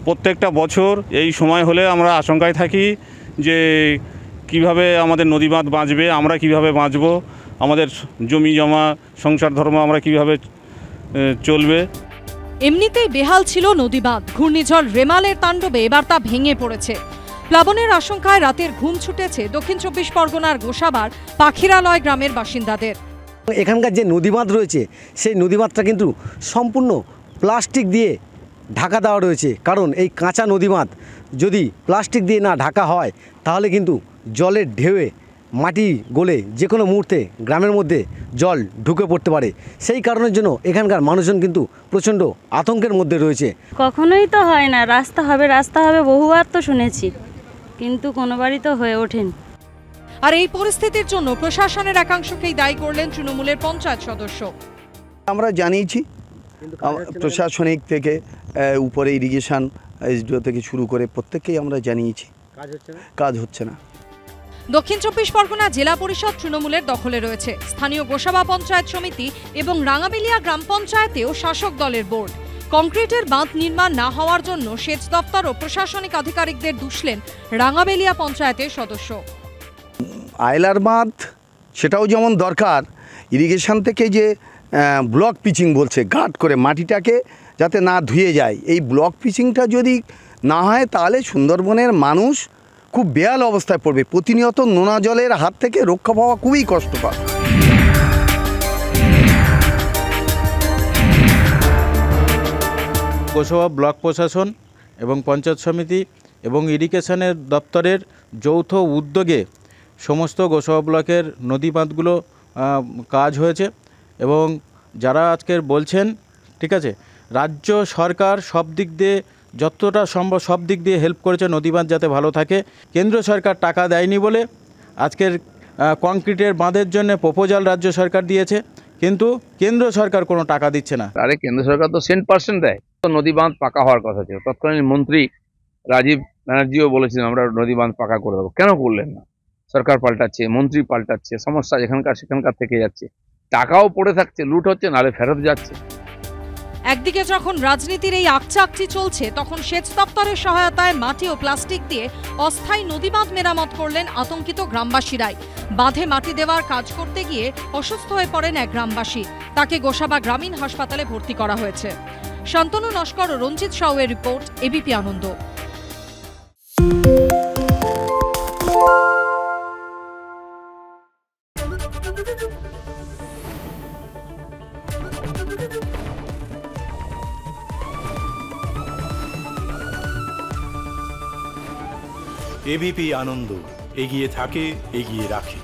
প্রত্যেকটা বছর এই সময় হলে আমরা আশঙ্কায় থাকি যে কিভাবে আমাদের নদী বাঁধ বাঁচবে, আমরা কিভাবে বাঁচব, আমাদের জমি জমা সংসার ধর্ম আমরা কিভাবে চলবে। এমনিতেই বেহাল ছিল নদী বাঁধ। ঘূর্ণিঝড় রেমালের তাণ্ডবে এবার তা ভেঙে পড়েছে। প্লাবনের আশঙ্কায় রাতের ঘুম ছুটেছে দক্ষিণ 24 পরগনার গোসাবার পাখিরালয় গ্রামের বাসিন্দাদের। এখানকার যে নদী বাঁধ রয়েছে সেই নদী বাঁধটা কিন্তু সম্পূর্ণ প্লাস্টিক দিয়ে ঢাকা দেওয়া রয়েছে। কারণ এই কাঁচা নদী বাঁধ যদি প্লাস্টিক দিয়ে না ঢাকা হয় তাহলে কিন্তু জলের ঢেউয়ে মাটি গলে যে কোনো মুহূর্তে গ্রামের মধ্যে জল ঢুকে পড়তে পারে। সেই কারণের জন্য এখানকার মানুষজন কিন্তু প্রচণ্ড আতঙ্কের মধ্যে রয়েছে। কখনোই তো হয় না, রাস্তা হবে বহুবার তো শুনেছি, কিন্তু কোনোবারই তো হয়ে ওঠেনি। আর এই পরিস্থিতির জন্য প্রশাসনের একাংশকেই দায়ী করলেন তৃণমূলের পঞ্চায়েত সদস্য। আমরা জানিয়েছি প্রশাসনিক থেকে উপরে ইরিগেশন এসডিও থেকে শুরু করে প্রত্যেককেই আমরা জানিয়েছি, কাজ হচ্ছে না। দক্ষিণ 24 পরগনা জেলা পরিষদ তৃণমূলের দখলে রয়েছে। স্থানীয় গোসাবা পঞ্চায়েত সমিতি এবং রাঙাবেলিয়া গ্রাম পঞ্চায়েতেও শাসক দলের বোর্ড। কংক্রিটের বাঁধ নির্মাণ না হওয়ার জন্য সেচ দপ্তর ও প্রশাসনিক আধিকারিকদের দুষলেন রাঙাবেলিয়া পঞ্চায়েতের সদস্য। আয়লার বাঁধ সেটাও যেমন দরকার, ইরিগেশন থেকে যে ব্লক পিচিং বলছে গার্ড করে মাটিটাকে যাতে না ধুয়ে যায়, এই ব্লক পিচিংটা যদি না হয় তাহলে সুন্দরবনের মানুষ খুব বেহাল অবস্থায় পড়বে। প্রতিনিয়ত নোনা জলের হাত থেকে রক্ষা পাওয়া খুবই কষ্টকর। গোসাবা ব্লক প্রশাসন এবং পঞ্চায়েত সমিতি এবং ইরিগেশনের দপ্তরের যৌথ উদ্যোগে সমস্ত গোসাবা ব্লকের নদী বাঁধগুলো কাজ হয়েছে এবং যারা আজকের বলছেন, ঠিক আছে, রাজ্য সরকার সব দিক দিয়ে যতটা সম্ভব সব দিক দিয়ে হেল্প করেছে নদী বাঁধ যাতে ভালো থাকে। কেন্দ্র সরকার টাকা দেয়নি বলে আজকের কংক্রিটের বাঁধের জন্য প্রপোজাল রাজ্য সরকার দিয়েছে, কিন্তু কেন্দ্র সরকার কোনো টাকা দিচ্ছে না। আরে কেন্দ্র সরকার তো 100% দেয়। তো নদী বাঁধ পাকা হওয়ার কথা ছিল, তৎকালীন মন্ত্রী রাজীব ব্যানার্জিও বলেছিলেন আমরা নদী বাঁধ পাকা করে দেবো। কেন করলেন না? সরকার পাল্টাচ্ছে, মন্ত্রী পাল্টাচ্ছে, সমস্যা সেখানকার থেকে যাচ্ছে, টাকাও পড়ে থাকছে, লুট হচ্ছে, নালে ফেরত যাচ্ছে। একদিকে যখন রাজনীতির এই আকচাকচি চলছে, তখন সেচ দপ্তরের সহায়তায় মাটি ও প্লাস্টিক দিয়ে অস্থায়ী নদী বাঁধ মেরামত করলেন আতঙ্কিত গ্রামবাসীরাই। বাঁধে মাটি দেওয়ার কাজ করতে গিয়ে অসুস্থ হয়ে পড়েন এক গ্রামবাসী। তাকে গোসাবা গ্রামীণ হাসপাতালে ভর্তি করা হয়েছে। শান্তনু নস্কর ও রঞ্জিত সাউয়ের রিপোর্ট, এবিপি আনন্দ। এবিপি আনন্দ, এগিয়ে থাকে, এগিয়ে রাখে।